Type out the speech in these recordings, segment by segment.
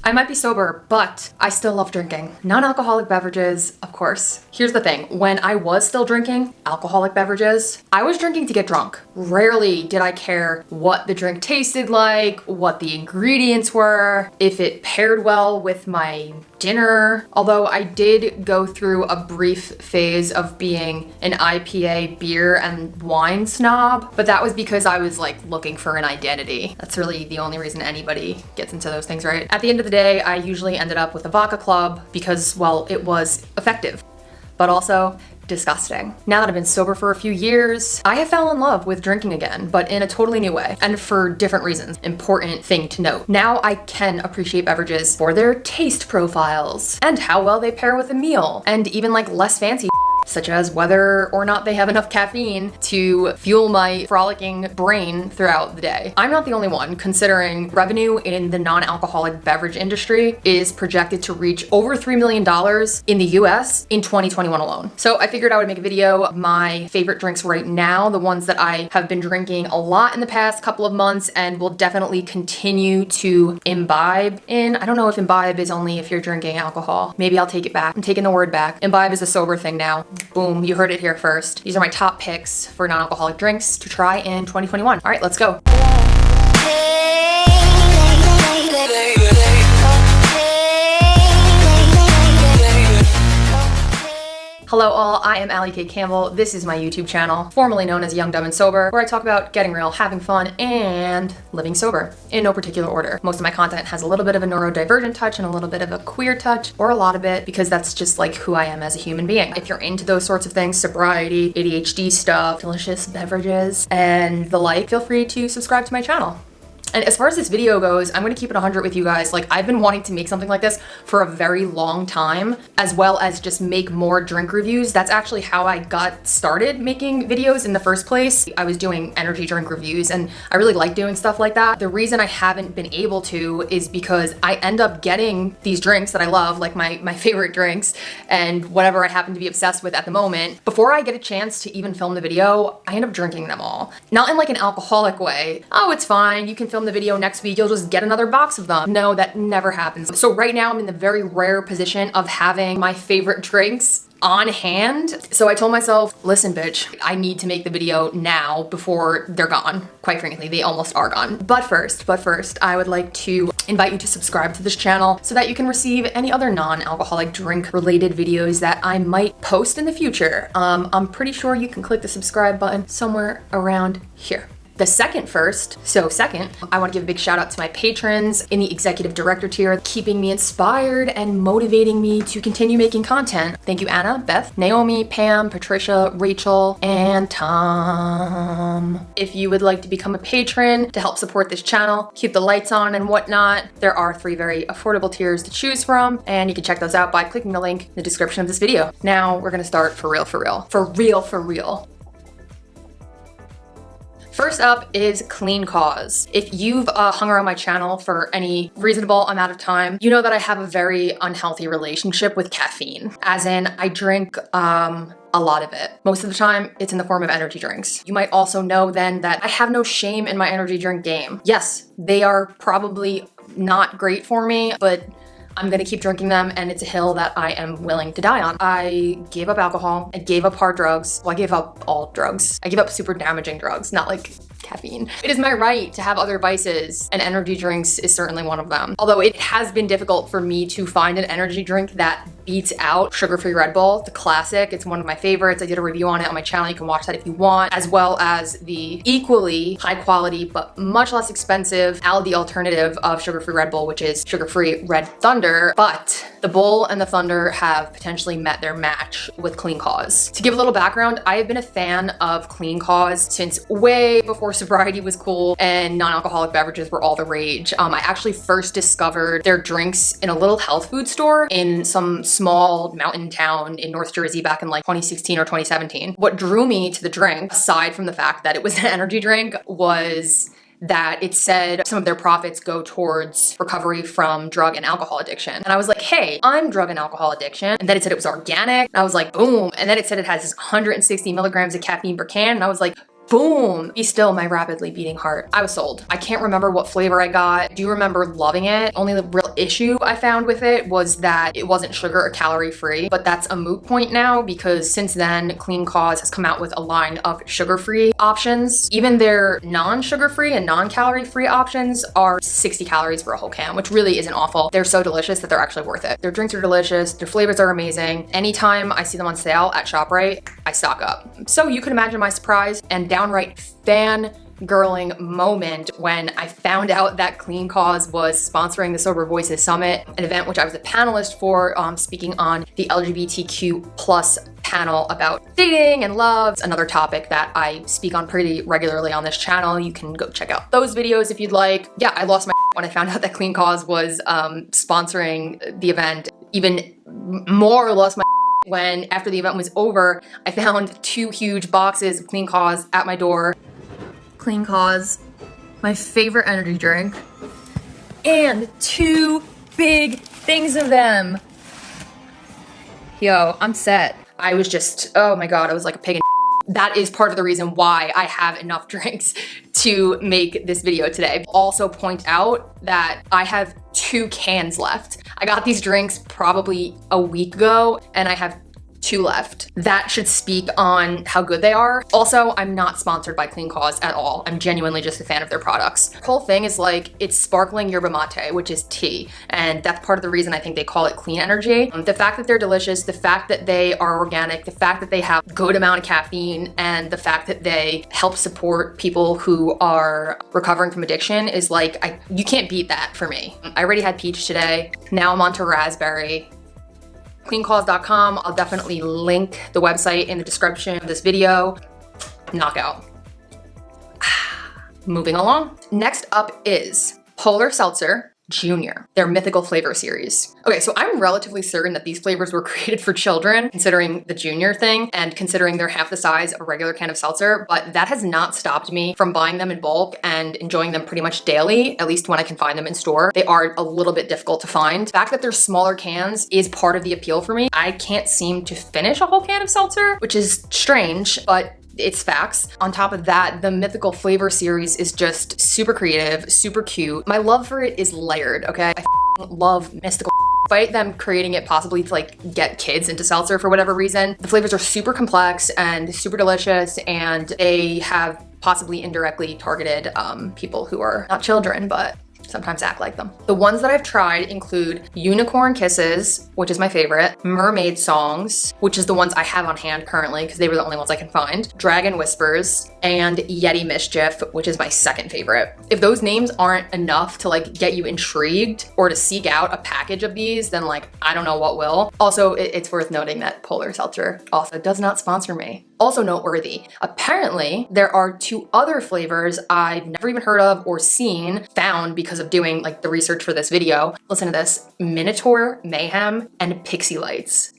I might be sober, but I still love drinking. Non-alcoholic beverages, of course. Here's the thing, when I was still drinking alcoholic beverages, I was drinking to get drunk. Rarely did I care what the drink tasted like, what the ingredients were, if it paired well with my dinner. Although I did go through a brief phase of being an IPA beer and wine snob, but that was because I was like looking for an identity. That's really the only reason anybody gets into those things, right? At the end of the day, I usually ended up with a vodka club because, well, it was effective, but also disgusting. Now that I've been sober for a few years, I have fallen in love with drinking again, but in a totally new way and for different reasons. Important thing to note. Now I can appreciate beverages for their taste profiles and how well they pair with a meal, and even like less fancy such as whether or not they have enough caffeine to fuel my frolicking brain throughout the day. I'm not the only one, considering revenue in the non-alcoholic beverage industry is projected to reach over $3 million in the US in 2021 alone. So I figured I would make a video of my favorite drinks right now, the ones that I have been drinking a lot in the past couple of months and will definitely continue to imbibe in. I don't know if imbibe is only if you're drinking alcohol. Maybe I'll take it back. I'm taking the word back. Imbibe is a sober thing now. Boom, you heard it here first. These are my top picks for non-alcoholic drinks to try in 2021. All right, let's go. Hello all, I am Allie K. Campbell. This is my YouTube channel, formerly known as Young, Dumb, and Sober, where I talk about getting real, having fun, and living sober, in no particular order. Most of my content has a little bit of a neurodivergent touch and a little bit of a queer touch, or a lot of it, because that's just like who I am as a human being. If you're into those sorts of things, sobriety, ADHD stuff, delicious beverages, and the like, feel free to subscribe to my channel. And as far as this video goes, I'm gonna keep it 100 with you guys. Like, I've been wanting to make something like this for a very long time, as well as just make more drink reviews. That's actually how I got started making videos in the first place. I was doing energy drink reviews and I really like doing stuff like that. The reason I haven't been able to is because I end up getting these drinks that I love, like my favorite drinks and whatever I happen to be obsessed with at the moment. Before I get a chance to even film the video, I end up drinking them all. Not in like an alcoholic way. Oh, it's fine, you can film the video next week, you'll just get another box of them. No, that never happens. So right now I'm in the very rare position of having my favorite drinks on hand. So I told myself, listen bitch, I need to make the video now before they're gone. Quite frankly, they almost are gone. But first, I would like to invite you to subscribe to this channel so that you can receive any other non-alcoholic drink related videos that I might post in the future. I'm pretty sure you can click the subscribe button somewhere around here. The second, I want to give a big shout out to my patrons in the executive director tier, keeping me inspired and motivating me to continue making content. Thank you, Anna, Beth, Naomi, Pam, Patricia, Rachel, and Tom. If you would like to become a patron to help support this channel, keep the lights on and whatnot, there are 3 very affordable tiers to choose from, and you can check those out by clicking the link in the description of this video. Now we're gonna start for real. First up is Clean Cause. If you've hung around my channel for any reasonable amount of time, you know that I have a very unhealthy relationship with caffeine. As in, I drink a lot of it. Most of the time, it's in the form of energy drinks. You might also know then that I have no shame in my energy drink game. Yes, they are probably not great for me, but I'm gonna keep drinking them, and it's a hill that I am willing to die on. I gave up alcohol, I gave up hard drugs. Well, I gave up all drugs. I gave up super damaging drugs, not like caffeine. It is my right to have other vices, and energy drinks is certainly one of them. Although it has been difficult for me to find an energy drink that beats out sugar-free Red Bull, the classic. It's one of my favorites. I did a review on it on my channel. You can watch that if you want, as well as the equally high quality but much less expensive Aldi alternative of sugar-free Red Bull, which is sugar-free Red Thunder. But the Bull and the Thunder have potentially met their match with Clean Cause. To give a little background, I have been a fan of Clean Cause since way before sobriety was cool and non-alcoholic beverages were all the rage. I actually first discovered their drinks in a little health food store in some small mountain town in North Jersey back in like 2016 or 2017. What drew me to the drink, aside from the fact that it was an energy drink, was that it said some of their profits go towards recovery from drug and alcohol addiction. And I was like, hey, I'm drug and alcohol addiction. And then it said it was organic. And I was like, boom. And then it said it has 160 milligrams of caffeine per can. And I was like, Boom! Be still, my rapidly beating heart. I was sold. I can't remember what flavor I got. I do remember loving it. Only the real issue I found with it was that it wasn't sugar or calorie free, but that's a moot point now because since then, Clean Cause has come out with a line of sugar-free options. Even their non-sugar free and non-calorie free options are 60 calories for a whole can, which really isn't awful. They're so delicious that they're actually worth it. Their drinks are delicious. Their flavors are amazing. Anytime I see them on sale at ShopRite, I stock up. So you can imagine my surprise and downright fangirling moment when I found out that Clean Cause was sponsoring the Sober Voices Summit, an event which I was a panelist for, speaking on the LGBTQ plus panel about dating and love, another topic that I speak on pretty regularly on this channel. You can go check out those videos if you'd like. Yeah, I lost my when I found out that Clean Cause was sponsoring the event. Even more lost my when after the event was over, I found 2 huge boxes of Clean Cause at my door. Clean Cause, my favorite energy drink, and 2 big things of them. Yo, I'm set. I was just, oh my God, I was like a pig in. That is part of the reason why I have enough drinks to make this video today. Also point out that I have 2 cans left. I got these drinks probably a week ago and I have 2 left. That should speak on how good they are. Also, I'm not sponsored by Clean Cause at all. I'm genuinely just a fan of their products. The whole thing is like, it's sparkling yerba mate, which is tea. And that's part of the reason I think they call it clean energy. The fact that they're delicious, the fact that they are organic, the fact that they have good amount of caffeine, and the fact that they help support people who are recovering from addiction is like, you can't beat that for me. I already had peach today. Now I'm on to raspberry. Cleancause.com. I'll definitely link the website in the description of this video. Knockout. Moving along. Next up is Polar Seltzer Jr, their mythical flavor series. Okay, so I'm relatively certain that these flavors were created for children, considering the junior thing and considering they're half the size of a regular can of seltzer, but that has not stopped me from buying them in bulk and enjoying them pretty much daily, at least when I can find them in store. They are a little bit difficult to find. The fact that they're smaller cans is part of the appeal for me. I can't seem to finish a whole can of seltzer, which is strange, but it's facts. On top of that, the mythical flavor series is just super creative, super cute. My love for it is layered, okay? I love mystical. Despite them creating it possibly to like get kids into seltzer for whatever reason, the flavors are super complex and super delicious, and they have possibly indirectly targeted people who are not children, but sometimes act like them. The ones that I've tried include Unicorn Kisses, which is my favorite, Mermaid Songs, which is the ones I have on hand currently because they were the only ones I can find, Dragon Whispers, and Yeti Mischief, which is my second favorite. If those names aren't enough to like get you intrigued or to seek out a package of these, then like, I don't know what will. Also, it's worth noting that Polar Seltzer also does not sponsor me. Also noteworthy, apparently there are 2 other flavors I've never even heard of or seen, found because of doing like the research for this video. Listen to this, Minotaur, Mayhem, and Pixie Lights.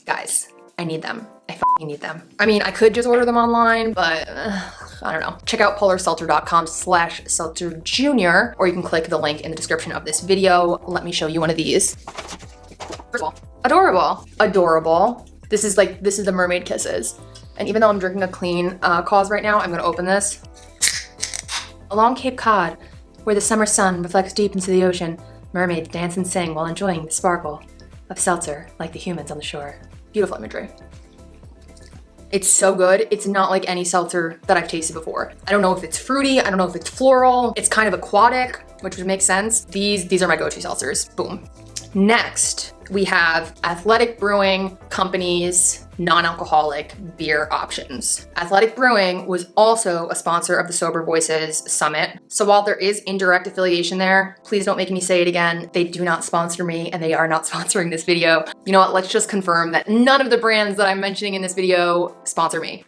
Guys, I need them. I fucking need them. I mean, I could just order them online, but I don't know. Check out polarseltzer.com/seltzer jr, or you can click the link in the description of this video. Let me show you one of these. First of all, adorable. Adorable. This is the Mermaid Kisses. And even though I'm drinking a Clean Cause right now, I'm gonna open this. Along Cape Cod, where the summer sun reflects deep into the ocean, mermaids dance and sing while enjoying the sparkle of seltzer like the humans on the shore. Beautiful imagery. It's so good. It's not like any seltzer that I've tasted before. I don't know if it's fruity, I don't know if it's floral. It's kind of aquatic, which would make sense. These are my go-to seltzers. Boom. Next, we have Athletic Brewing Company's non-alcoholic beer options. Athletic Brewing was also a sponsor of the Sober Voices Summit. So while there is indirect affiliation there, please don't make me say it again. They do not sponsor me and they are not sponsoring this video. You know what? Let's just confirm that none of the brands that I'm mentioning in this video sponsor me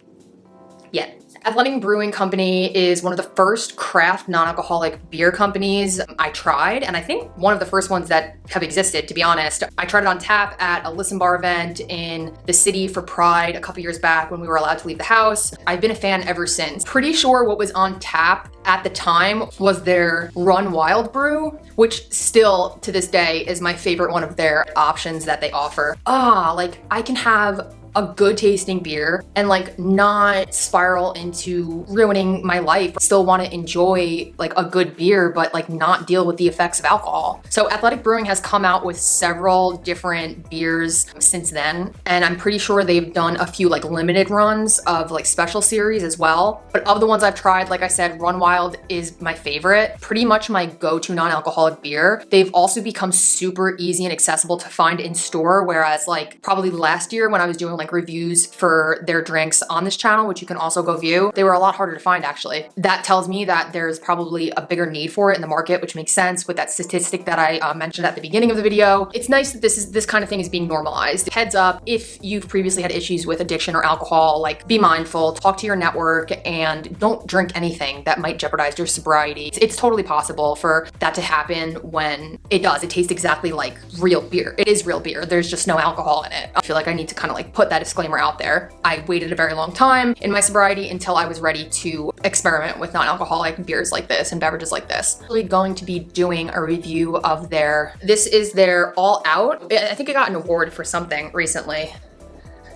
yet. Athletic Brewing Company is one of the first craft non-alcoholic beer companies I tried, and I think one of the first ones that have existed, to be honest. I tried it on tap at a Listen Bar event in the city for Pride a couple years back when we were allowed to leave the house. I've been a fan ever since. Pretty sure what was on tap at the time was their Run Wild brew, which still to this day is my favorite one of their options that they offer. Like I can have a good tasting beer and like not spiral into ruining my life. Still want to enjoy like a good beer, but like not deal with the effects of alcohol. So Athletic Brewing has come out with several different beers since then, and I'm pretty sure they've done a few like limited runs of like special series as well. But of the ones I've tried, like I said, Run Wild is my favorite, pretty much my go-to non-alcoholic beer. They've also become super easy and accessible to find in store, whereas like probably last year when I was doing like reviews for their drinks on this channel, which you can also go view, they were a lot harder to find actually. That tells me that there's probably a bigger need for it in the market, which makes sense with that statistic that I mentioned at the beginning of the video. It's nice that this kind of thing is being normalized. Heads up, if you've previously had issues with addiction or alcohol, like be mindful, talk to your network, and don't drink anything that might jeopardize your sobriety. It's totally possible for that to happen when it does. It tastes exactly like real beer. It is real beer. There's just no alcohol in it. I feel like I need to kind of like put that disclaimer out there. I waited a very long time in my sobriety until I was ready to experiment with non-alcoholic beers like this and beverages like this. I'm really going to be doing a review of this is their All Out. I think I got an award for something recently.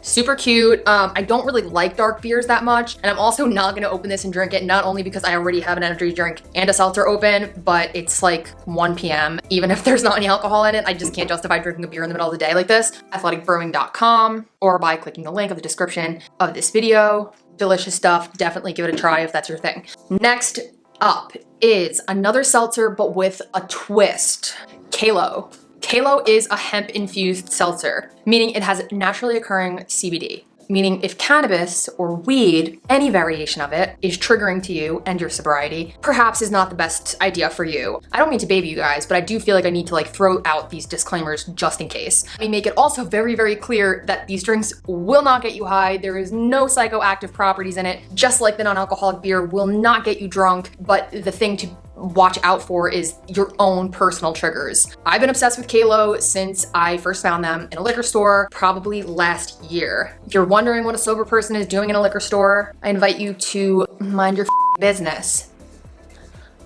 Super cute. I don't really like dark beers that much, and I'm also not gonna open this and drink it, not only because I already have an energy drink and a seltzer open, but it's like 1 p.m. Even if there's not any alcohol in it, I just can't justify drinking a beer in the middle of the day like this. Athleticbrewing.com, or by clicking the link of the description of this video. Delicious stuff. Definitely give it a try if that's your thing. Next up is another seltzer, but with a twist. Kalo. Kalo is a hemp-infused seltzer, meaning it has naturally occurring CBD. Meaning if cannabis or weed, any variation of it, is triggering to you and your sobriety, perhaps is not the best idea for you. I don't mean to baby you guys, but I do feel like I need to like throw out these disclaimers just in case. Let me make it also very, very clear that these drinks will not get you high. There is no psychoactive properties in it, just like the non-alcoholic beer will not get you drunk, but the thing to watch out for is your own personal triggers. I've been obsessed with Kalo since I first found them in a liquor store, probably last year. If you're wondering what a sober person is doing in a liquor store, I invite you to mind your business.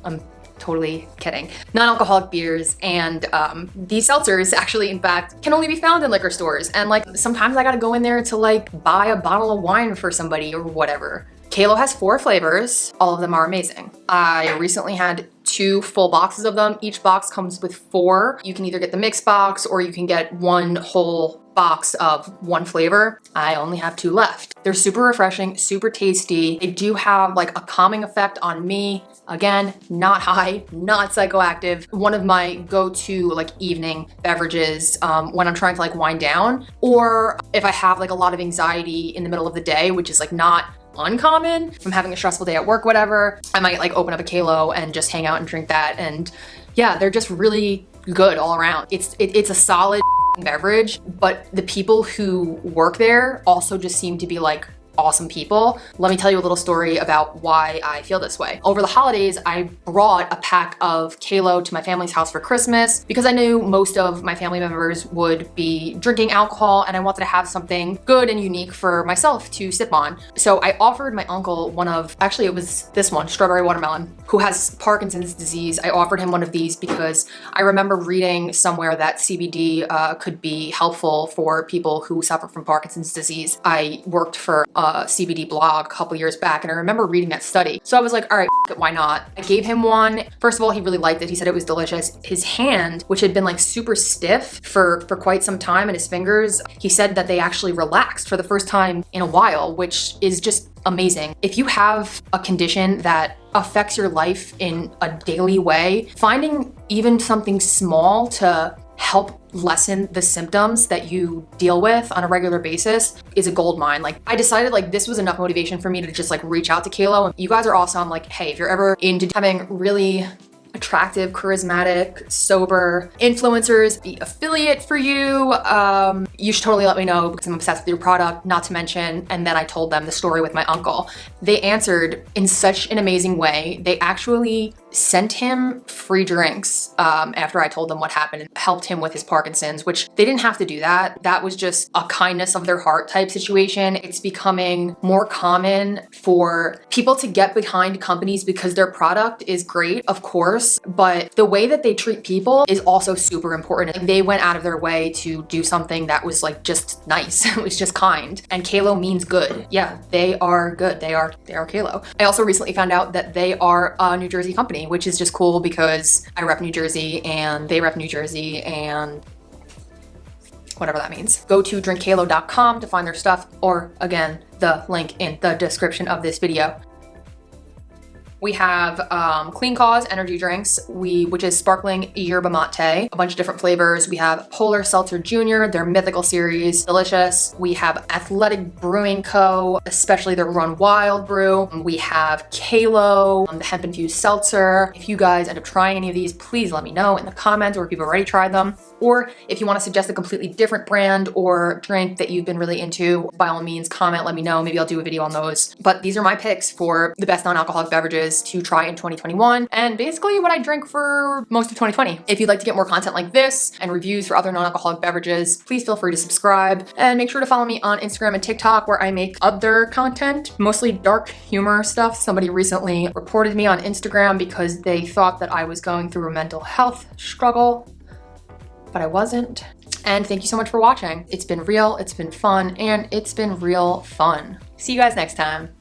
I'm totally kidding. Non-alcoholic beers and these seltzers actually, in fact, can only be found in liquor stores. And like sometimes I gotta go in there to like buy a bottle of wine for somebody or whatever. Kalo has 4 flavors. All of them are amazing. I recently had 2 full boxes of them. Each box comes with 4. You can either get the mixed box or you can get 1 whole box of 1 flavor. I only have 2 left. They're super refreshing, super tasty. They do have like a calming effect on me. Again, not high, not psychoactive. One of my go-to like evening beverages when I'm trying to like wind down, or if I have like a lot of anxiety in the middle of the day, which is like not uncommon. If I'm having a stressful day at work, whatever, I might like open up a Kalo and just hang out and drink that. And yeah, they're just really good all around. It's a solid beverage, but the people who work there also just seem to be like awesome people. Let me tell you a little story about why I feel this way. Over the holidays, I brought a pack of Kalo to my family's house for Christmas because I knew most of my family members would be drinking alcohol and I wanted to have something good and unique for myself to sip on. So I offered my uncle one of, actually it was this one, Strawberry Watermelon, who has Parkinson's disease. I offered him one of these because I remember reading somewhere that CBD could be helpful for people who suffer from Parkinson's disease. I worked for a CBD blog a couple years back and I remember reading that study. So I was like, all right, why not? I gave him one. First of all, he really liked it. He said it was delicious. His hand, which had been like super stiff for quite some time, and his fingers, he said that they actually relaxed for the first time in a while, which is just amazing. If you have a condition that affects your life in a daily way, finding even something small to help lessen the symptoms that you deal with on a regular basis is a gold mine. Like I decided like this was enough motivation for me to just like reach out to Kalo. You guys are awesome. Like, hey, if you're ever into having really attractive, charismatic, sober influencers be affiliate for you, you should totally let me know because I'm obsessed with your product, not to mention. And then I told them the story with my uncle. They answered in such an amazing way. They actually sent him free drinks after I told them what happened and helped him with his Parkinson's, which they didn't have to do that. That was just a kindness of their heart type situation. It's becoming more common for people to get behind companies because their product is great, of course, but the way that they treat people is also super important. Like, they went out of their way to do something that was like just nice. It was just kind. And Kalo means good. Yeah, they are good. They are Kalo. I also recently found out that they are a New Jersey company, which is just cool because I rep New Jersey and they rep New Jersey and whatever that means. Go to drinkkalo.com to find their stuff, or again, the link in the description of this video. We have Clean Cause energy drinks, which is Sparkling Yerba Mate, a bunch of different flavors. We have Polar Seltzer Jr, their mythical series, delicious. We have Athletic Brewing Co., especially their Run Wild brew. We have Kalo, the hemp infused seltzer. If you guys end up trying any of these, please let me know in the comments, or if you've already tried them. Or if you want to suggest a completely different brand or drink that you've been really into, by all means, comment, let me know. Maybe I'll do a video on those. But these are my picks for the best non-alcoholic beverages to try in 2021, and basically what I drink for most of 2020. If you'd like to get more content like this and reviews for other non-alcoholic beverages, please feel free to subscribe, and make sure to follow me on Instagram and TikTok, where I make other content, mostly dark humor stuff. Somebody recently reported me on Instagram because they thought that I was going through a mental health struggle, but I wasn't. And thank you so much for watching. It's been real, it's been fun, and it's been real fun. See you guys next time.